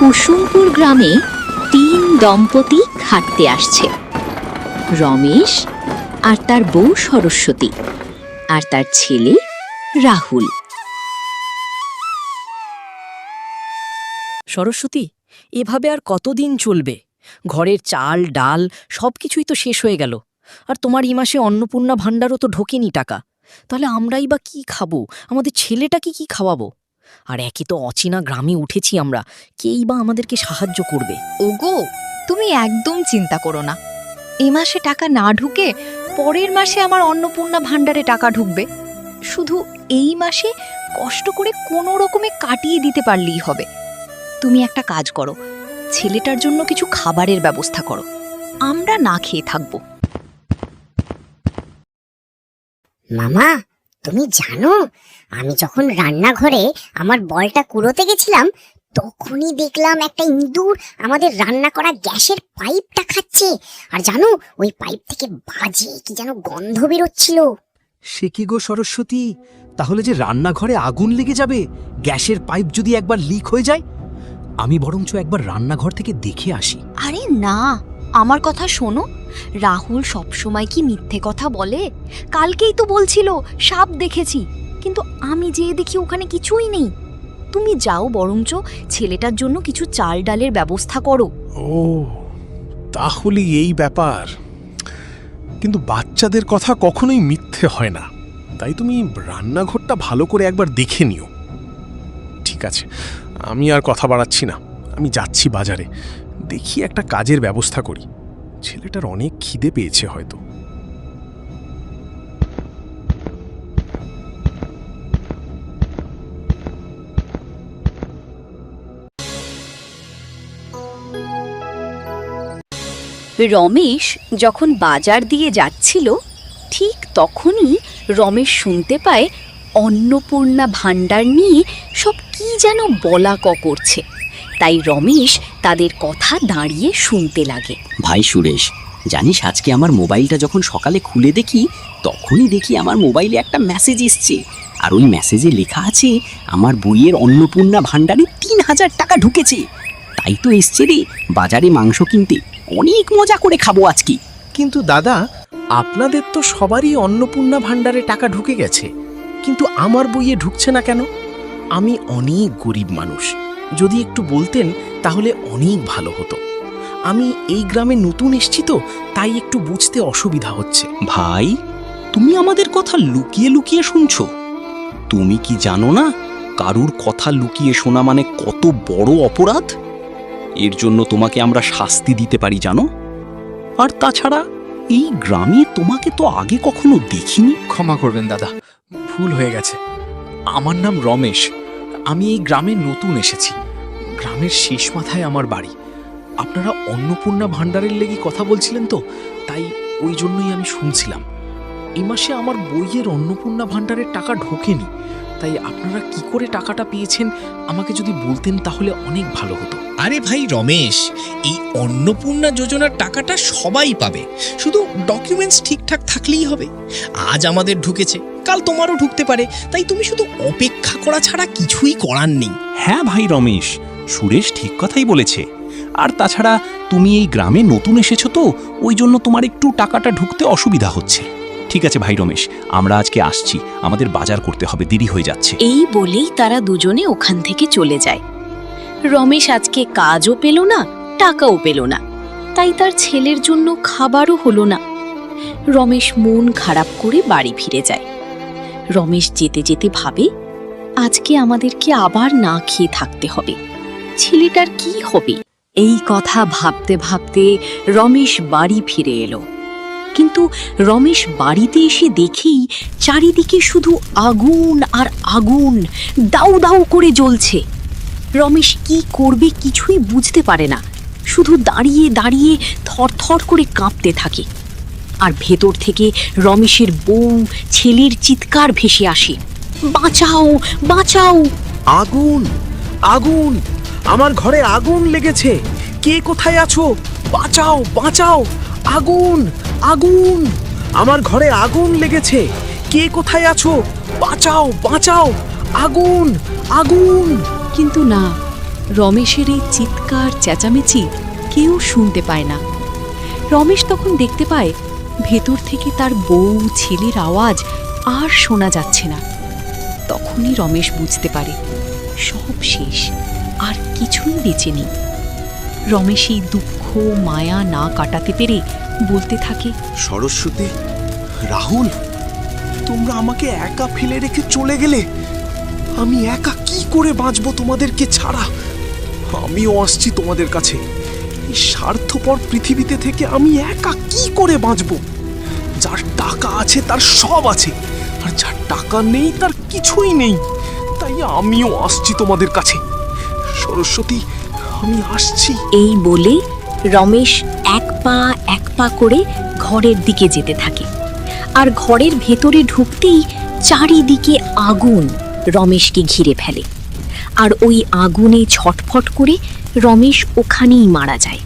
কুসুমপুর গ্রামে 3 দম্পতি খাটতে আসছে। রমেশ আর তার বউ সরস্বতী আর তার ছেলে রাহুল। সরস্বতী, এভাবে আর কতদিন চলবে? ঘরের চাল ডাল সবকিছুই তো শেষ হয়ে গেল, আর তোমার এই মাসে অন্নপূর্ণা ভাণ্ডারও তো ঢোকেনি টাকা। তাহলে আমরাই বা কি খাবো? আমাদের ছেলেটাকে কি খাওয়াবো? আর একই তো অচেনা গ্রামে উঠেছি আমরা, কেই বা আমাদেরকে সাহায্য করবে? ওগো, তুমি একদম চিন্তা করো না। এই মাসে টাকা না ঢুকে পরের মাসে আমার অন্নপূর্ণা ভাণ্ডারে টাকা ঢুকবে। শুধু এই মাসে কষ্ট করে কোনো রকমে কাটিয়ে দিতে পারলেই হবে। তুমি একটা কাজ করো, ছেলেটার জন্য কিছু খাবারের ব্যবস্থা করো, আমরা না খেয়ে থাকবো। মামা, তুমি জানো, আমি যখন রান্নাঘরে আমার বলটা কুড়োতে গেছিলাম, তখনই দেখলাম একটা ইঁদুর আমাদের রান্না করা গ্যাসের পাইপটা খাচ্ছে। আর জানো, ওই পাইপ থেকে বাজে কি যেন গন্ধ বেরোচ্ছিল। সে কি গো সরস্বতী, তাহলে যে রান্নাঘরে আগুন লেগে যাবে গ্যাসের পাইপ যদি একবার লিক হয়ে যায়? আমি বরঞ্চ একবার রান্নাঘর থেকে দেখে আসি। আরে না, আমার কথা শোনো। রাহুল সবসময় কি মিথ্যে কথা বলে? কালকেই তো বলছিল সাপ দেখেছি, কিন্তু আমি যেয়ে দেখি ওখানে কিছুই নেই। তুমি যাও বরঞ্চ ছেলেটার জন্য কিছু চাল ডালের ব্যবস্থা করো। ও, তাহলে এই ব্যাপার। কিন্তু বাচ্চাদের কথা কখনোই মিথ্যে হয় না, তাই তুমি রান্নাঘরটা ভালো করে একবার দেখে নিও। ঠিক আছে, আমি আর কথা বাড়াচ্ছি না, আমি যাচ্ছি বাজারে, দেখি একটা কাজের ব্যবস্থা করি। ছেলেটার অনেক খিদে পেয়েছে হয়তো। রমেশ যখন বাজার দিয়ে যাচ্ছিল, ঠিক তখনই রমেশ শুনতে পায় অন্নপূর্ণা ভাণ্ডার নিয়ে সব কি যেন বলা করছে। তাই রমেশ তাদের কথা দাঁড়িয়ে শুনতে লাগে। ভাই সুরেশ, জানিস আজকে আমার মোবাইলটা যখন সকালে খুলে দেখি, তখনই দেখি আমার মোবাইলে একটা মেসেজ এসছে, আর ওই মেসেজে লেখা আছে আমার বইয়ের অন্নপূর্ণা ভাণ্ডারে 3000 টাকা ঢুকেছে। তাই তো এসছে রে বাজারে মাংস কিনতে, অনেক মজা করে খাবো আজকে। কিন্তু দাদা, আপনাদের তো সবারই অন্নপূর্ণা ভাণ্ডারে টাকা ঢুকে গেছে, কিন্তু আমার বইয়ে ঢুকছে না কেন? আমি অনেক গরিব মানুষ, যদি একটু বলতেন তাহলে অনেক ভালো হতো। আমি এই গ্রামে নতুন এসেছি তো, তাই একটু বুঝতে অসুবিধা হচ্ছে। ভাই, তুমি আমাদের কথা লুকিয়ে লুকিয়ে শুনছো? তুমি কি জানো না কারুর কথা লুকিয়ে শোনা মানে কত বড় অপরাধ? এর জন্য তোমাকে আমরা শাস্তি দিতে পারি, জানো? আর তাছাড়া এই গ্রামে তোমাকে তো আগে কখনো দেখিনি। ক্ষমা করবেন দাদা, ভুল হয়ে গেছে। আমার নাম রমেশ, আমি এই গ্রামে নতুন এসেছি। গ্রামের শেষ মাথায় আমার বাড়ি। আপনারা অন্নপূর্ণা ভাণ্ডারের লেগে কথা বলছিলেন তো, তাই ওই জন্যই আমি শুনছিলাম। এই মাসে আমার বইয়ের অন্নপূর্ণা ভাণ্ডারের টাকা ঢোকেনি, তাই আপনারা কি করে টাকাটা পেয়েছেন আমাকে যদি বলতেন তাহলে অনেক ভালো হতো। আরে ভাই রমেশ, এই অন্নপূর্ণা যোজনার টাকাটা সবাই পাবে, শুধু ডকুমেন্টস ঠিকঠাক থাকলেই হবে। আজ আমাদের ঢুকেছে, কাল তোমারও ঢুকতে পারে, তাই তুমি শুধু অপেক্ষা করা ছাড়া কিছুই করার নেই। হ্যাঁ ভাই রমেশ, সুরেশ ঠিক কথাই বলেছে। আর তাছাড়া তুমি এই গ্রামে নতুন এসেছো তো, ওই জন্য তোমার একটু টাকাটা ঢুকতে অসুবিধা হচ্ছে। ঠিক আছে ভাই রমেশ, আমরা আজকে আসছি, আমাদের বাজার করতে হবে, দেরি হয়ে যাচ্ছে। এই বলেই তারা দুজনে ওখান থেকে চলে যায়। রমেশ আজকে কাজও পেল না, টাকাও পেল না, তাই তার ছেলের জন্য খাবারও হলো না। রমেশ মন খারাপ করে বাড়ি ফিরে যায়। রমেশ যেতে যেতে ভাবে, আজকে আমাদেরকে আবার না খেয়ে থাকতে হবে, ছেলেটার কি হবে? এই কথা ভাবতে ভাবতে রমেশ বাড়ি ফিরে এলো। কিন্তু রমেশ বাড়িতে এসে দেখেই চারিদিকে শুধু আগুন আর আগুন, দাউ দাউ করে জ্বলছে। রমেশ কি করবে কিছুই বুঝতে পারে না, শুধু দাঁড়িয়ে দাঁড়িয়ে থরথর করে কাঁপতে থাকে। আর ভেতর থেকে রমেশের বউ ছেলের চিৎকার ভেসে আসে, বাঁচাও বাঁচাও! আগুন আগুন, আমার ঘরে আগুন লেগেছে, কে কোথায় আছো? বাঁচাও বাঁচাও! আগুন আগুন, আমার ঘরে আগুন লেগেছে, কে কোথায় আছো? বাঁচাও বাঁচাও! আগুন আগুন! কিন্তু না, রমেশের এই চিৎকার চেঁচামেচি কেউ শুনতে পায় না। রমেশ তখন দেখতে পায় ভেতর থেকে তার বউ ছেলের আওয়াজ আর শোনা যাচ্ছে না। তখনই রমেশ বুঝতে পারে সব শেষ, আর কিছুই বেঁচে নেই। রমেশ এই দুঃখ মায়া না কাটাতে পেরে বলতে থাকে, সরস্বতী, রাহুল, তোমরা আমাকে একা ফেলে রেখে চলে গেলে। আমি একা কি করে বাঁচবো তোমাদেরকে ছাড়া? আমিও আসছি তোমাদের কাছে। এই স্বার্থপর পৃথিবীতে থেকে আমি একা কি করে বাঁচবো? যার টাকা আছে তার সব আছে, আর যার টাকা নেই তার কিছুই নেই। তাই আমিও আসছি তোমাদের কাছে। সরস্বতী, আমি আসছি। এই বলে রমেশ এক পা করে ঘরের দিকে যেতে থাকে। আর ঘরের ভেতরে ঢুকতেই চারিদিকে আগুন রমেশকে ঘিরে ফেলে। আর ওই আগুনে ছটফট করে রমেশ ওখানেই মারা যায়।